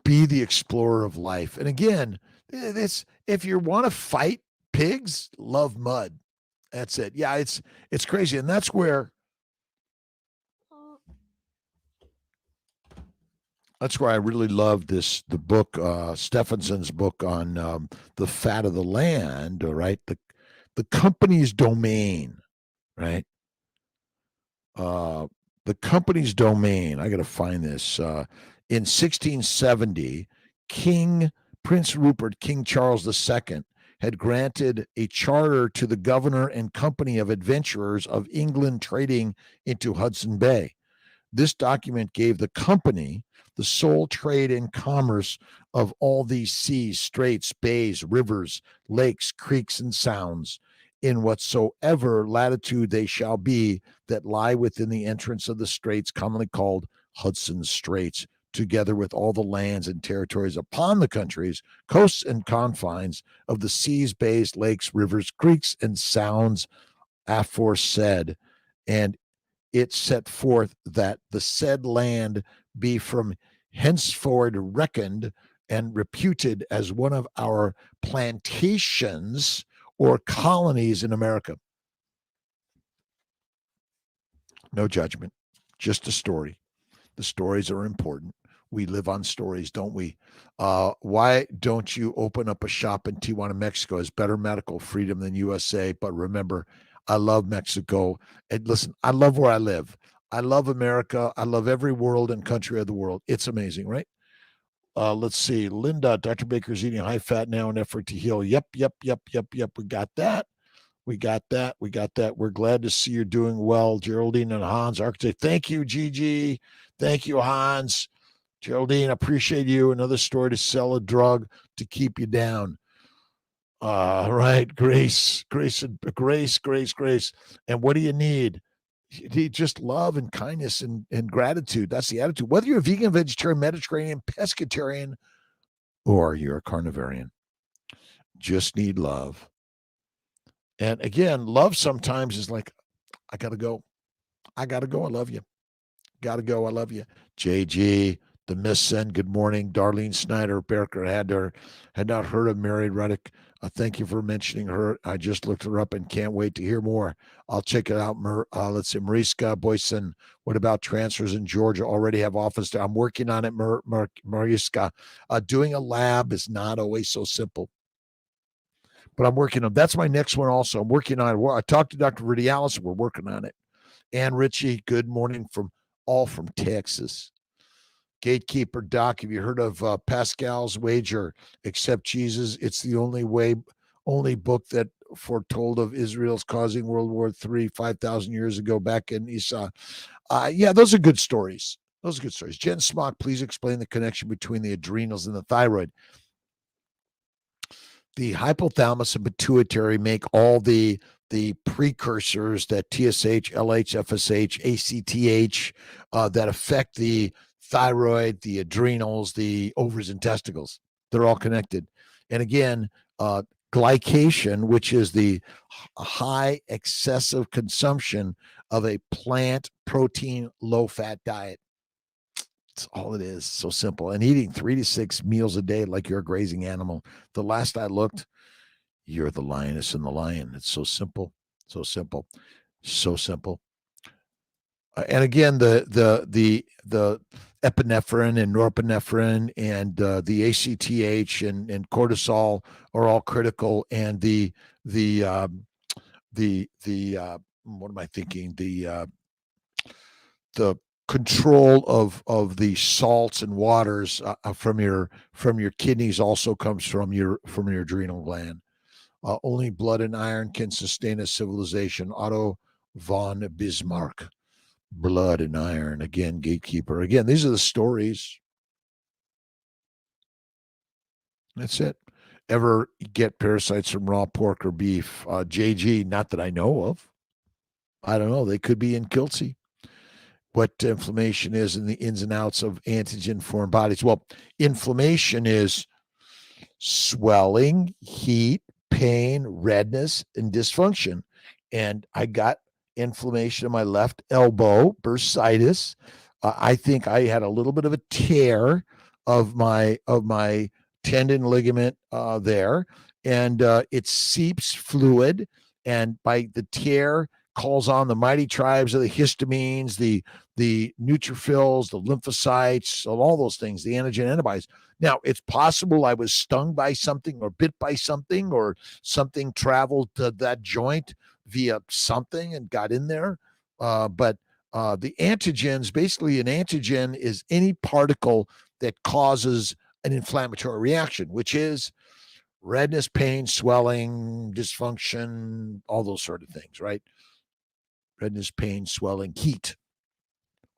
Be the explorer of life. And again, this, if you want to fight pigs, love mud. That's it. Yeah, it's crazy. And that's where I really love the book, Stephenson's book on the fat of the land, right? The company's domain, right? The company's domain. I got to find this. In 1670, Prince Rupert, King Charles II, had granted a charter to the governor and company of adventurers of England trading into Hudson Bay. This document gave the company the sole trade and commerce of all these seas, straits, bays, rivers, lakes, creeks, and sounds, in whatsoever latitude they shall be, that lie within the entrance of the straits, commonly called Hudson's Straits, together with all the lands and territories upon the countries, coasts, and confines of the seas, bays, lakes, rivers, creeks, and sounds aforesaid. And it set forth that the said land be from henceforward reckoned and reputed as one of our plantations or colonies in America. No judgment, just a story. The stories are important. We live on stories, don't we? Why don't you open up a shop in Tijuana, Mexico? It's better medical freedom than USA. But remember, I love Mexico. And listen, I love where I live. I love America. I love every world and country of the world. It's amazing, right? Let's see. Linda, Dr. Baker's eating high fat now in effort to heal. Yep. We got that. We got that. We're glad to see you're doing well. Geraldine and Hans, architect. Thank you, Gigi. Thank you, Hans. Geraldine, appreciate you. Another story to sell a drug to keep you down. Right. Grace. And what do you need? Just love and kindness and gratitude. That's the attitude. Whether you're a vegan, vegetarian, Mediterranean, pescatarian, or you're a carnivorian, just need love. And again, love sometimes is like, I got to go. I love you. Got to go. I love you. JG, The Miss Sen, good morning. Darlene Snyder, Berker had not heard of Mary Reddick. Thank you for mentioning her. I just looked her up and can't wait to hear more. I'll check it out. Let's see, Mariska Boyson. What about transfers in Georgia? Already have office there. I'm working on it, Mariska. Doing a lab is not always so simple, but I'm working on. That's my next one. Also, I'm working on it. I talked to Dr. Rudy We're working on it. And Richie, good morning from Texas. Gatekeeper Doc, have you heard of Pascal's Wager? Except Jesus, it's the only book that foretold of Israel's causing World War III 5,000 years ago back in Esau. Yeah, those are good stories. Those are good stories. Jen Smock, please explain the connection between the adrenals and the thyroid. The hypothalamus and pituitary make all the precursors that TSH, LH, FSH, ACTH that affect the thyroid, the adrenals, the ovaries and testicles. They're all connected. And again, glycation, which is the high excessive consumption of a plant protein low fat diet. That's all it is. So simple. And eating 3 to 6 meals a day like you're a grazing animal. The last I looked, you're the lioness and the lion. It's so simple. So simple. So simple. And again, the epinephrine and norepinephrine and the ACTH and cortisol are all critical. And the what am I thinking? The control of the salts and waters from your kidneys also comes from your adrenal gland. Only blood and iron can sustain a civilization. Otto von Bismarck. Blood and iron. Again, gatekeeper. Again, these are the stories. That's it. Ever get parasites from raw pork or beef? JG, not that I know of. I don't know. They could be in Kiltzy. What inflammation is and the ins and outs of antigen foreign bodies. Well, inflammation is swelling, heat, pain, redness, and dysfunction. And I got inflammation in my left elbow, bursitis. I think I had a little bit of a tear of my tendon ligament there, and it seeps fluid, and by the tear calls on the mighty tribes of the histamines, the neutrophils, the lymphocytes, all those things, the antigen antibodies. Now, it's possible I was stung by something or bit by something or something traveled to that joint via something and got in there. But the antigens, basically an antigen is any particle that causes an inflammatory reaction, which is redness, pain, swelling, dysfunction, all those sort of things, right? Redness, pain, swelling, heat,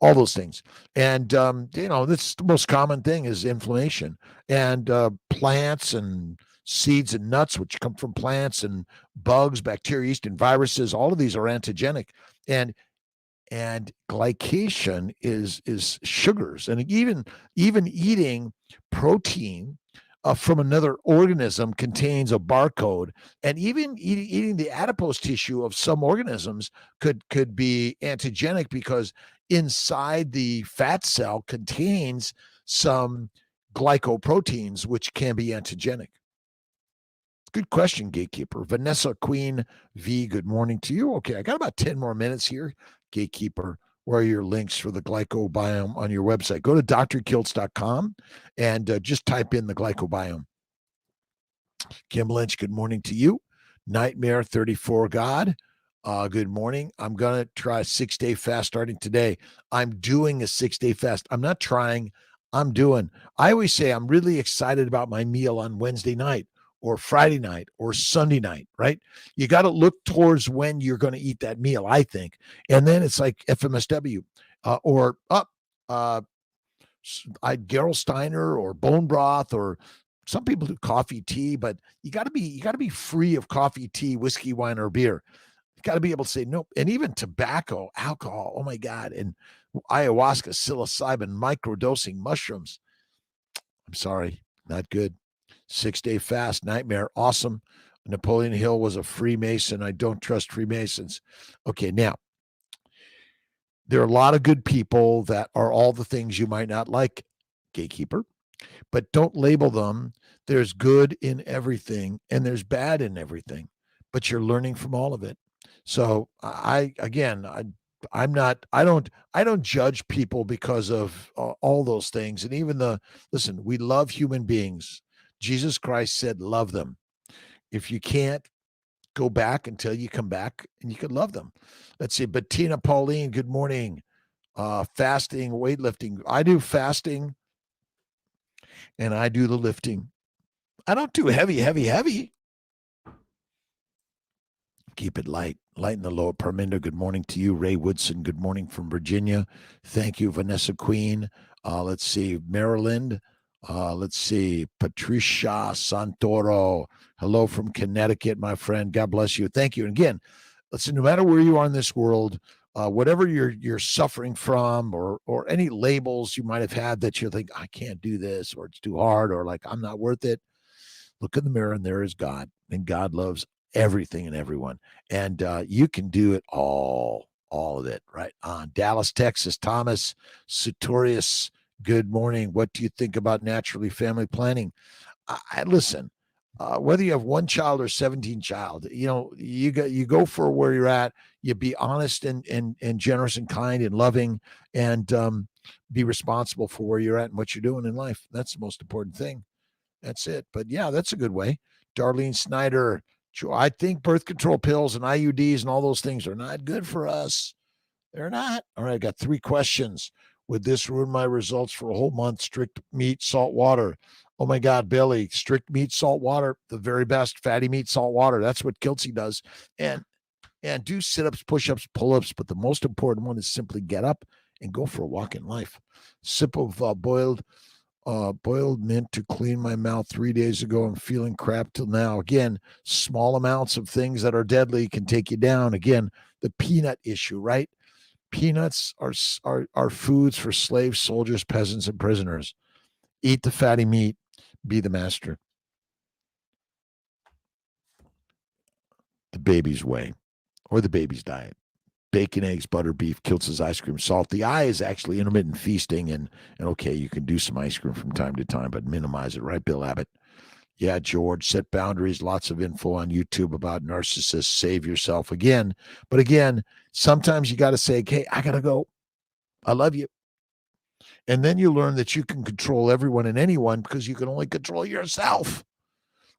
all those things. And, that's the most common thing is inflammation. And plants and seeds and nuts, which come from plants, and bugs, bacteria, yeast, and viruses, all of these are antigenic. And glycation is sugars. And even eating protein from another organism contains a barcode, and even eating the adipose tissue of some organisms could be antigenic because inside the fat cell contains some glycoproteins which can be antigenic. Good question, Gatekeeper. Vanessa Queen V, good morning to you. Okay, I got about 10 more minutes here. Gatekeeper, where are your links for the glycobiome on your website? Go to drkiltz.com and just type in the glycobiome. Kim Lynch, good morning to you. Nightmare 34 God, good morning. I'm going to try a 6-day fast starting today. I'm doing a 6-day fast. I'm not trying, I'm doing. I always say I'm really excited about my meal on Wednesday night or Friday night or Sunday night, right? You got to look towards when you're going to eat that meal, I think. And then it's like FMSW or Gerolsteiner or bone broth, or some people do coffee, tea, but you got to be free of coffee, tea, whiskey, wine, or beer. You got to be able to say no. And even tobacco, alcohol, oh my God, and ayahuasca, psilocybin, microdosing, mushrooms. I'm sorry, not good. 6-day fast, nightmare, awesome. Napoleon Hill was a Freemason. I don't trust Freemasons. Okay, now, there are a lot of good people that are all the things you might not like gatekeeper, but don't label them. There's good in everything and there's bad in everything, but you're learning from all of it. So I don't judge people because of all those things. And even listen, we love human beings. Jesus Christ said, love them. If you can't, go back until you come back and you can love them. Let's see. Bettina Pauline, good morning. Fasting, weightlifting. I do fasting and I do the lifting. I don't do heavy. Keep it light. Light in the lower. Parminder, good morning to you. Ray Woodson, good morning from Virginia. Thank you, Vanessa Queen. Let's see. Maryland. Let's see. Patricia Santoro. Hello from Connecticut, my friend. God bless you. Thank you. And again, listen, no matter where you are in this world, whatever you're suffering from or any labels you might have had that you think, I can't do this, or it's too hard, or like I'm not worth it. Look in the mirror and there is God, and God loves everything and everyone. And you can do it all of it, right? On Dallas, Texas, Thomas Sutorius, good morning. What do you think about naturally family planning? I listen, whether you have one child or 17 child, you go for where you're at. You be honest and generous and kind and loving, and be responsible for where you're at and what you're doing in life. That's the most important thing. That's it. But yeah, that's a good way. Darlene Snyder, I think birth control pills and IUDs and all those things are not good for us. They're not. All right, I got 3 questions. Would this ruin my results for a whole month? Strict meat, salt water. Oh my God, Billy, strict meat, salt water, the very best. Fatty meat, salt water. That's what Kiltz does. And do sit-ups, push-ups, pull-ups. But the most important one is simply get up and go for a walk in life. Sip of boiled mint to clean my mouth 3 days ago. I'm feeling crap till now. Again, small amounts of things that are deadly can take you down. Again, the peanut issue, right? Peanuts are foods for slaves, soldiers, peasants, and prisoners. Eat the fatty meat. Be the master. The baby's way, or the baby's diet. Bacon, eggs, butter, beef, Kiltz's ice cream, salt. The I is actually intermittent feasting, and okay, you can do some ice cream from time to time, but minimize it, right, Bill Abbott? Yeah, George, set boundaries. Lots of info on YouTube about narcissists. Save yourself again. But again, sometimes you got to say, okay, I got to go. I love you. And then you learn that you can control everyone and anyone because you can only control yourself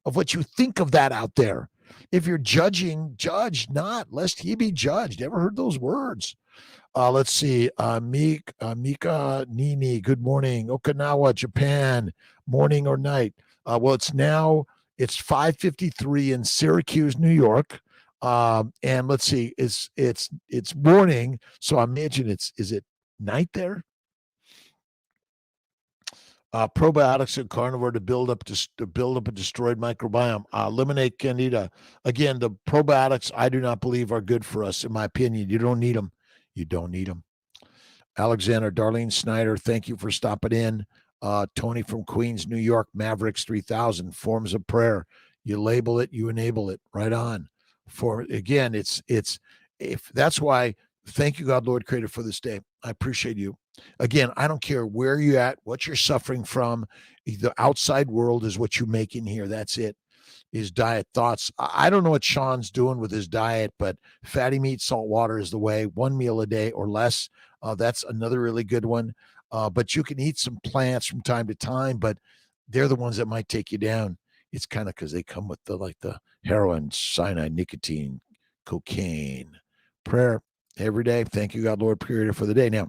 of what you think of that out there. If you're judging, judge not, lest he be judged. Ever heard those words? Let's see. Mika Nini, good morning. Okinawa, Japan, morning or night? Well, it's 5:53 in Syracuse, New York. And let's see, it's morning. So I imagine is it night there? Probiotics and carnivore to build up a destroyed microbiome. Eliminate candida. Again, the probiotics I do not believe are good for us. In my opinion, you don't need them. You don't need them. Alexander, Darlene Snyder, thank you for stopping in. Tony from Queens, New York, Mavericks 3000, forms of prayer. You label it, you enable it. Right on. For again, if that's why. Thank you, God, Lord, Creator, for this day. I appreciate you. Again, I don't care where you're at, what you're suffering from. The outside world is what you make in here. That's it. His diet thoughts. I don't know what Sean's doing with his diet, but fatty meat, salt water is the way. 1 meal a day or less. That's another really good one. But you can eat some plants from time to time, but they're the ones that might take you down. It's kind of because they come with the heroin, cyanide, nicotine, cocaine. Prayer every day. Thank you, God, Lord, Creator, for the day. Now,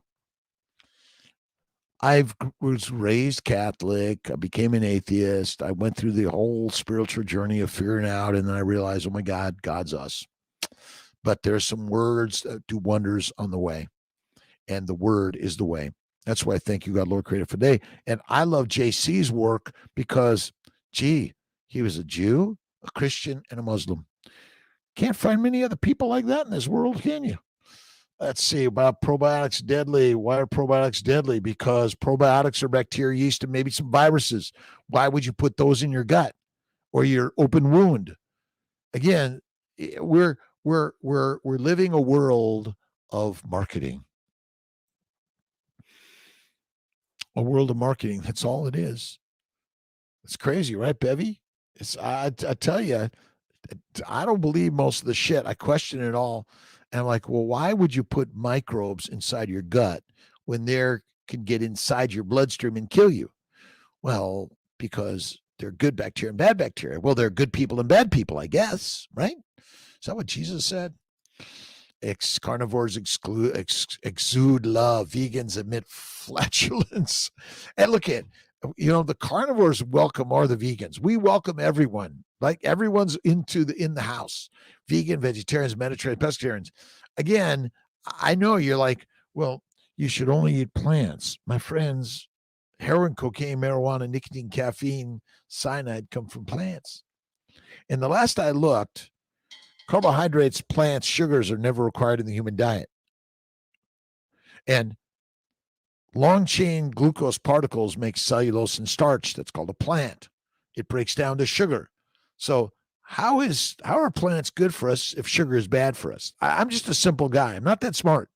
I was raised Catholic. I became an atheist. I went through the whole spiritual journey of figuring out, and then I realized, oh my God, God's us. But there's some words that do wonders on the way, and the word is the way. That's why I thank you, God, Lord, Creator, for the day. And I love JC's work because, he was a Jew, a Christian, and a Muslim. Can't find many other people like that in this world, can you? Let's see about probiotics deadly. Why are probiotics deadly? Because probiotics are bacteria, yeast, and maybe some viruses. Why would you put those in your gut or your open wound? Again, we're living a world of marketing. A world of marketing. That's all it is. It's crazy, right, Bevy? I tell you, I don't believe most of the shit. I question it all. And I'm like, well, why would you put microbes inside your gut when they can get inside your bloodstream and kill you? Well, because they're good bacteria and bad bacteria. Well, they're good people and bad people, I guess, right? Is that what Jesus said? Carnivores exude love. Vegans emit flatulence. And look at, the carnivores welcome are the vegans. We welcome everyone. Like everyone's in the house. Vegan, vegetarians, Mediterranean, pescatarians. Again, I know you're like, well, you should only eat plants. My friends, heroin, cocaine, marijuana, nicotine, caffeine, cyanide come from plants. And the last I looked, carbohydrates, plants, sugars are never required in the human diet. And long chain glucose particles make cellulose and starch. That's called a plant. It breaks down to sugar. So how are plants good for us if sugar is bad for us? I'm just a simple guy. I'm not that smart.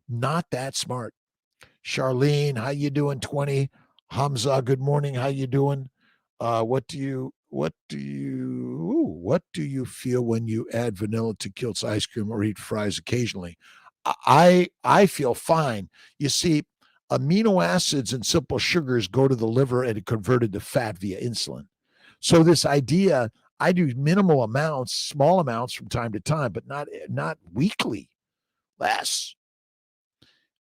Not that smart. Charlene, how you doing? 20. Hamza, good morning. How you doing? What do you feel when you add vanilla to Kiltz ice cream or eat fries occasionally? I feel fine. You see, amino acids and simple sugars go to the liver and are converted to fat via insulin. So this idea, I do minimal amounts, small amounts from time to time, but not weekly. Less.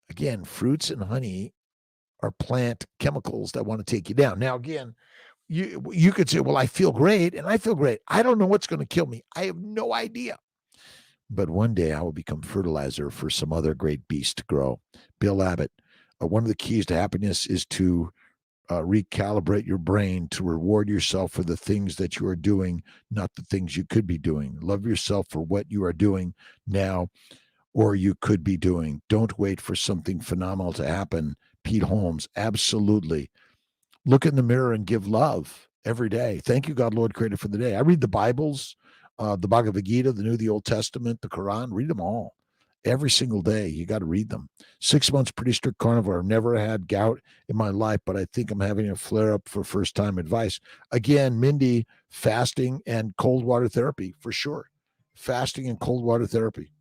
Again, fruits and honey are plant chemicals that want to take you down. Now, again, you could say, well, I feel great, and I feel great. I don't know what's going to kill me. I have no idea. But one day I will become fertilizer for some other great beast to grow. Bill Abbott, one of the keys to happiness is to recalibrate your brain to reward yourself for the things that you are doing, not the things you could be doing. Love yourself for what you are doing now or you could be doing. Don't wait for something phenomenal to happen. Pete Holmes, absolutely. Look in the mirror and give love every day. Thank you, God, Lord, creator, for the day. I read the Bibles, the Bhagavad Gita, the New, the Old Testament, the Quran. Read them all. Every single day, you got to read them. 6 months, pretty strict carnivore. I've never had gout in my life, but I think I'm having a flare-up for first-time advice. Again, Mindy, fasting and cold water therapy, for sure. Fasting and cold water therapy.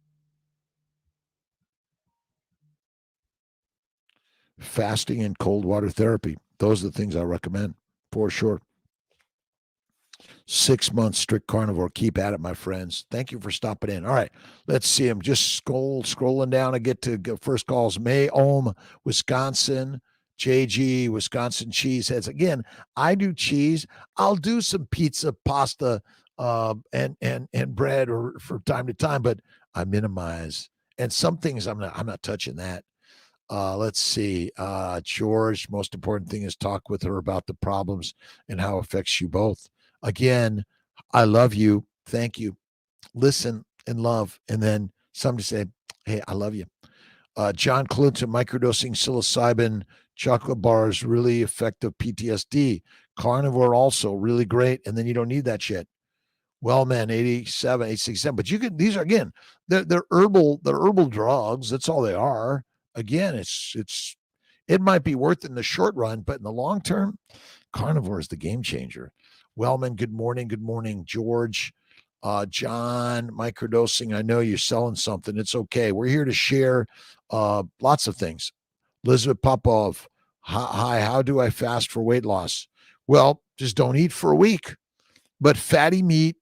Fasting and cold water therapy. Those are the things I recommend, for sure. 6 months strict carnivore. Keep at it, my friends. Thank you for stopping in. All right, let's see. I'm just scrolling down. I get to first calls. May Ohm, Wisconsin. JG, Wisconsin Cheeseheads. Again, I do cheese. I'll do some pizza, pasta, and bread or from time to time, but I minimize. And some things I'm not touching that. Let's see. George, most important thing is talk with her about the problems and how it affects you both. Again, I love you. Thank you. Listen and love. And then somebody say, hey, I love you. John Clinton, microdosing psilocybin chocolate bars, really effective PTSD. Carnivore also really great. And then you don't need that shit. Well, man, 87, 867. But you can, these are, again, they're herbal drugs. That's all they are. Again, it might be worth it in the short run, but in the long term, carnivore is the game changer. Wellman, good morning. Good morning, George. John, microdosing. I know you're selling something. It's okay. We're here to share lots of things. Elizabeth Popov, hi, how do I fast for weight loss? Well, just don't eat for a week. But fatty meat,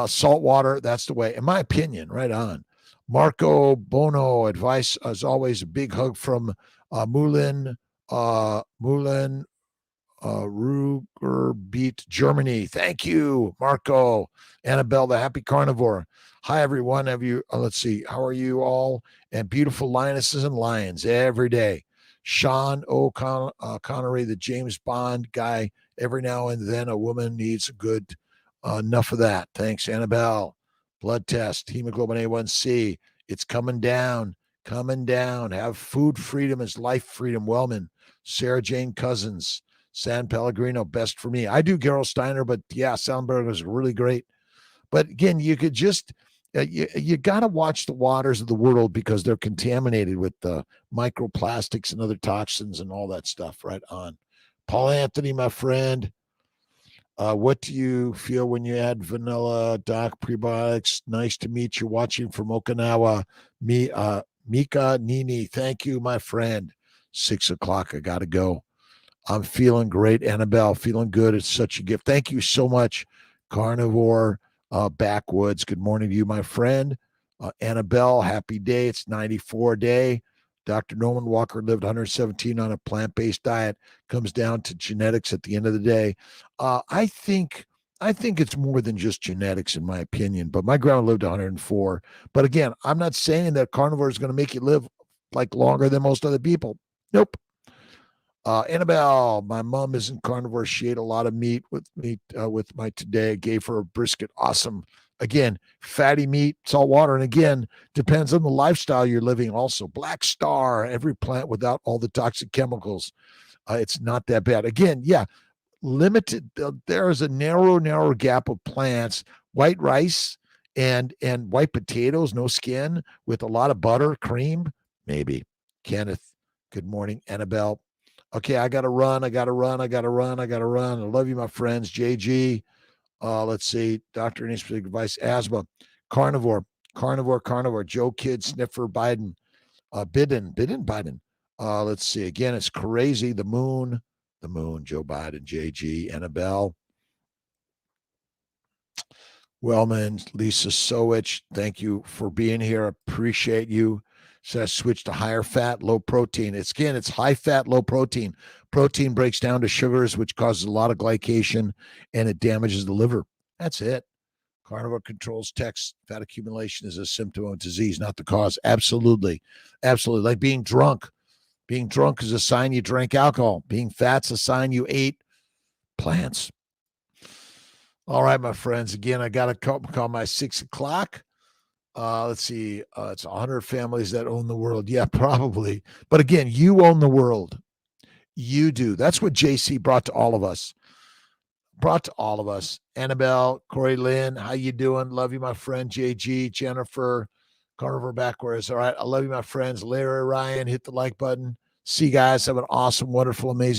salt water, that's the way, in my opinion. Right on. Marco Bono, advice as always. A big hug from Moulin Ruhrgebiet, Germany. Thank you, Marco. Annabelle, the happy carnivore. Hi, everyone. Let's see. How are you all? And beautiful lionesses and lions every day. Sean Connery, the James Bond guy. Every now and then a woman needs a good enough of that. Thanks, Annabelle. Blood test, hemoglobin A1C. It's coming down. Have food freedom is life freedom. Wellman. Sarah Jane Cousins. San Pellegrino, best for me. I do Gerolsteiner, but yeah, Soundberg is really great. But again, you could just, you got to watch the waters of the world because they're contaminated with the microplastics and other toxins and all that stuff. Right on. Paul Anthony, my friend. What do you feel when you add vanilla, doc, prebiotics? Nice to meet you. Watching from Okinawa. Mika Nini, thank you, my friend. 6 o'clock. I got to go. I'm feeling great. Annabelle, feeling good. It's such a gift. Thank you so much, Carnivore Backwoods. Good morning to you, my friend. Annabelle, happy day. It's 94 day. Dr. Norman Walker lived 117 on a plant-based diet. Comes down to genetics at the end of the day. I think it's more than just genetics, in my opinion. But my grandma lived 104. But again, I'm not saying that carnivore is going to make you live like longer than most other people. Nope. Annabelle, my mom isn't carnivore. She ate a lot of meat with my today. I gave her a brisket. Awesome. Again, fatty meat, salt water. And again, depends on the lifestyle you're living also. Black Star, every plant without all the toxic chemicals. It's not that bad. Again, yeah, limited. There is a narrow gap of plants. White rice and white potatoes, no skin, with a lot of butter, cream, maybe. Kenneth, good morning. Annabelle. Okay, I got to run. I love you, my friends. JG, let's see. Doctor, any specific advice? Asthma, carnivore. Joe Kid, Sniffer, Biden, Biden. Let's see. Again, it's crazy. The moon, Joe Biden, JG, Annabelle. Wellman, Lisa Sowich, thank you for being here. Appreciate you. So I switched to higher fat, low protein. It's high fat, low protein. Protein breaks down to sugars, which causes a lot of glycation, and it damages the liver. That's it. Carnivore controls text. Fat accumulation is a symptom of disease, not the cause. Absolutely. Like being drunk. Being drunk is a sign you drank alcohol. Being fat's a sign you ate plants. All right, my friends. Again, I got to call my 6 o'clock. Let's see. It's 100 families that own the world. Yeah, probably. But again, you own the world. You do. That's what JC brought to all of us. Annabelle, Corey Lynn, how you doing? Love you, my friend. JG, Jennifer, Carnivore Backwards. All right. I love you, my friends. Larry, Ryan, hit the like button. See you guys. Have an awesome, wonderful, amazing